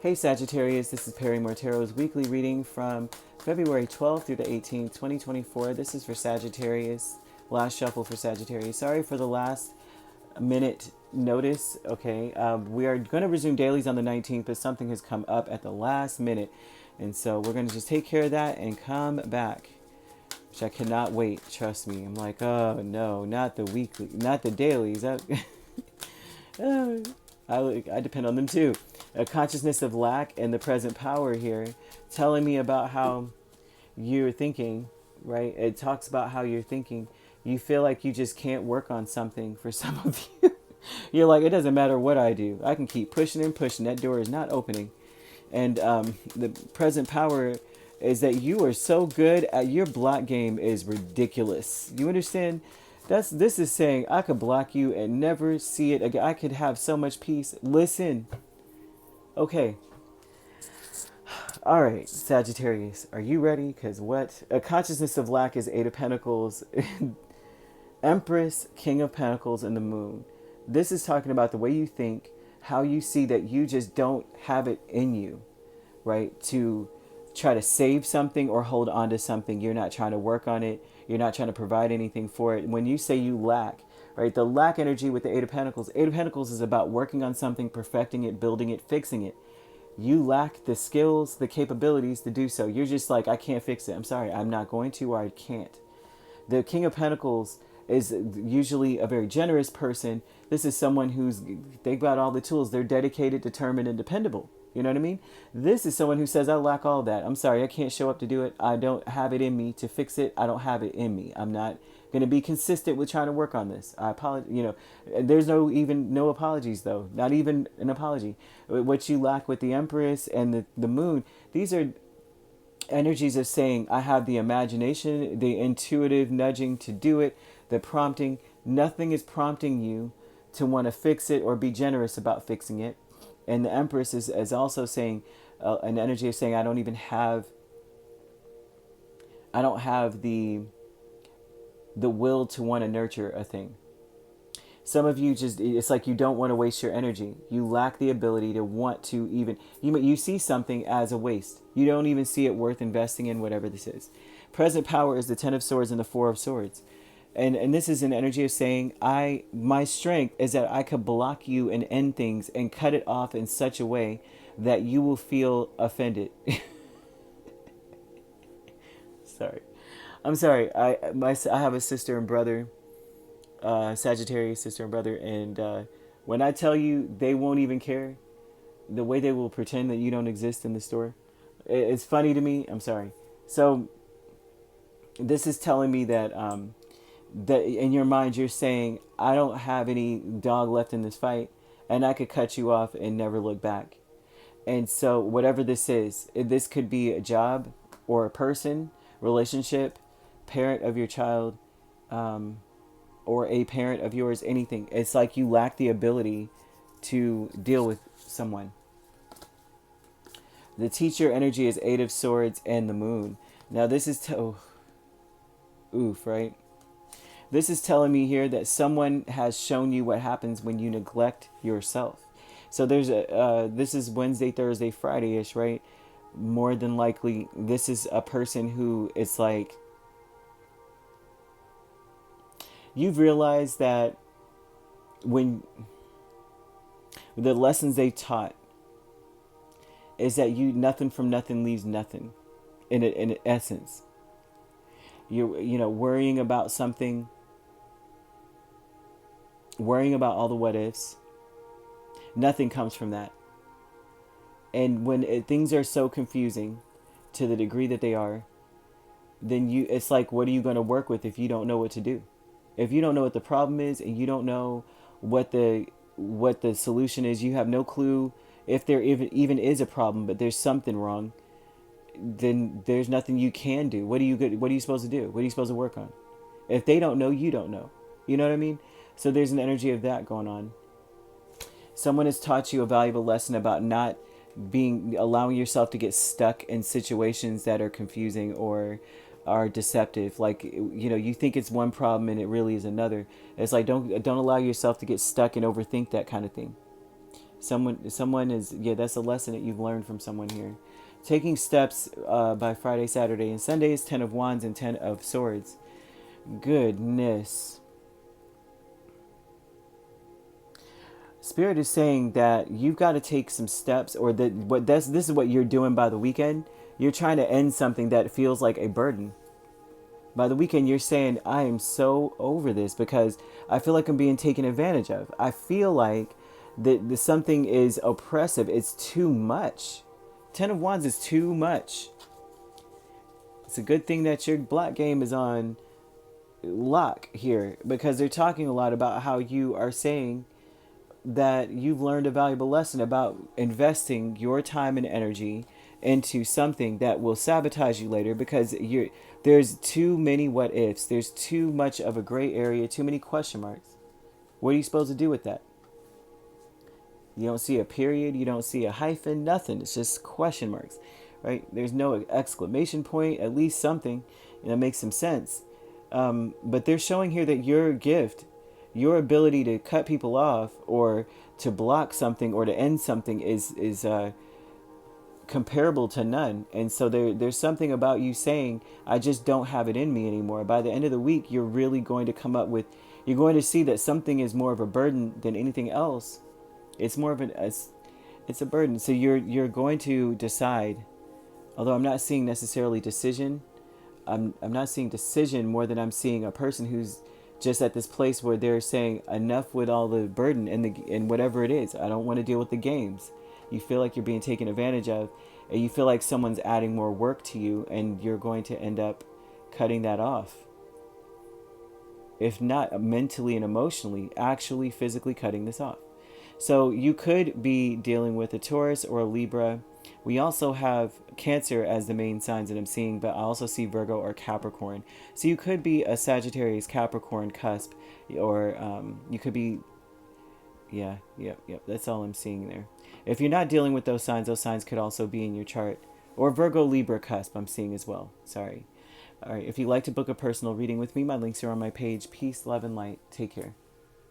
Hey Sagittarius, this is Perrymore Tarot's weekly reading from February 12th through the 18th, 2024. This is for Sagittarius. Last shuffle for Sagittarius. Sorry for the last minute notice. Okay, we are going to resume dailies on the 19th, but something has come up at the last minute. And so we're going to just take care of that and come back, which I cannot wait. Trust me. I'm like, oh no, not the weekly, not the dailies. I depend on them too. A consciousness of lack and the present power here, telling me about how you're thinking, right? It talks about how you're thinking. You feel like you just can't work on something for some of you. You're like, it doesn't matter what I do. I can keep pushing and pushing. That door is not opening. And the present power is that you are so good at your block game is ridiculous. You understand? This is saying I could block you and never see it again. I could have so much peace. Listen. Okay. All right, Sagittarius, are you ready? Because what? A consciousness of lack is Eight of Pentacles, Empress, King of Pentacles, and the Moon. This is talking about the way you think, how you see that you just don't have it in you, right? To try to save something or hold on to something. You're not trying to work on it. You're not trying to provide anything for it. When you say you lack, right? The lack energy with the Eight of Pentacles is about working on something, perfecting it, building it, fixing it. You lack the skills, the capabilities to do so. You're just like, I can't fix it. I'm sorry, I'm not going to, or I can't. The King of Pentacles is usually a very generous person. This is someone they've got all the tools. They're dedicated, determined, and dependable. You know what I mean? This is someone who says, I lack all that. I'm sorry, I can't show up to do it. I don't have it in me to fix it. I don't have it in me. I'm not going to be consistent with trying to work on this. I apologize. There's no apologies though. Not even an apology. What you lack with the Empress and the Moon, these are energies of saying, I have the imagination, the intuitive nudging to do it, the prompting. Nothing is prompting you to want to fix it or be generous about fixing it. And the Empress is also saying, an energy of saying, I don't have the will to want to nurture a thing. Some of you it's like you don't want to waste your energy. You lack the ability to want to even, you see something as a waste. You don't even see it worth investing in, whatever this is. Present power is the Ten of Swords and the Four of Swords. And this is an energy of saying, my strength is that I could block you and end things and cut it off in such a way that you will feel offended. Sorry. I'm sorry. I have a sister and brother, Sagittarius sister and brother, and when I tell you they won't even care, the way they will pretend that you don't exist in the store, it's funny to me. I'm sorry. So this is telling me that that in your mind you're saying, I don't have any dog left in this fight, and I could cut you off and never look back. And so whatever this is, this could be a job or a person, relationship, parent of your child, or a parent of yours, anything. It's like you lack the ability to deal with someone. The teacher energy is Eight of Swords and the Moon. Now this is oof, right? This is telling me here that someone has shown you what happens when you neglect yourself. So there's this is Wednesday, Thursday, Friday-ish, right? More than likely, this is a person who it's like, you've realized that when the lessons they taught is that nothing from nothing leaves nothing in essence. You're worrying about something, worrying about all the what ifs. Nothing comes from that. And when things are so confusing to the degree that they are, then it's like, what are you going to work with if you don't know what to do? If you don't know what the problem is and you don't know what the solution is, you have no clue if there even is a problem, but there's something wrong, then there's nothing you can do. What are you supposed to do? What are you supposed to work on? If they don't know, you don't know. You know what I mean? So there's an energy of that going on. Someone has taught you a valuable lesson about not allowing yourself to get stuck in situations that are confusing or are deceptive. Like, you think it's one problem and it really is another. It's like, don't allow yourself to get stuck and overthink that kind of thing. Someone is, yeah, that's a lesson that you've learned from someone here. Taking steps by Friday, Saturday, and Sunday is 10 of Wands and 10 of Swords. Goodness. Spirit is saying that you've got to take some steps, or this is what you're doing by the weekend. You're trying to end something that feels like a burden. By the weekend, you're saying, I am so over this because I feel like I'm being taken advantage of. I feel like the something is oppressive. It's too much. 10 of Wands is too much. It's a good thing that your black game is on lock here, because they're talking a lot about how you are saying that you've learned a valuable lesson about investing your time and energy into something that will sabotage you later, because there's too many what ifs. There's too much of a gray area, too many question marks. What are you supposed to do with that? You don't see a period, you don't see a hyphen, nothing. It's just question marks, right? There's no exclamation point, at least something, and that makes some sense. But they're showing here that your gift, your ability to cut people off or to block something or to end something is comparable to none. And so there's something about you saying, I just don't have it in me anymore. By the end of the week, you're really going to come up with, you're going to see that something is more of a burden than anything else. It's more of it's a burden. So you're going to decide, although I'm not seeing necessarily decision. I'm not seeing decision more than I'm seeing a person who's just at this place where they're saying enough with all the burden and whatever it is. I don't want to deal with the games. You feel like you're being taken advantage of, and you feel like someone's adding more work to you, and you're going to end up cutting that off. If not mentally and emotionally, actually physically cutting this off. So you could be dealing with a Taurus or a Libra. We also have Cancer as the main signs that I'm seeing, but I also see Virgo or Capricorn. So you could be a Sagittarius Capricorn cusp, or you could be, yeah, yep. That's all I'm seeing there. If you're not dealing with those signs could also be in your chart. Or Virgo Libra cusp I'm seeing as well. Sorry. All right, if you'd like to book a personal reading with me, my links are on my page. Peace, love, and light. Take care.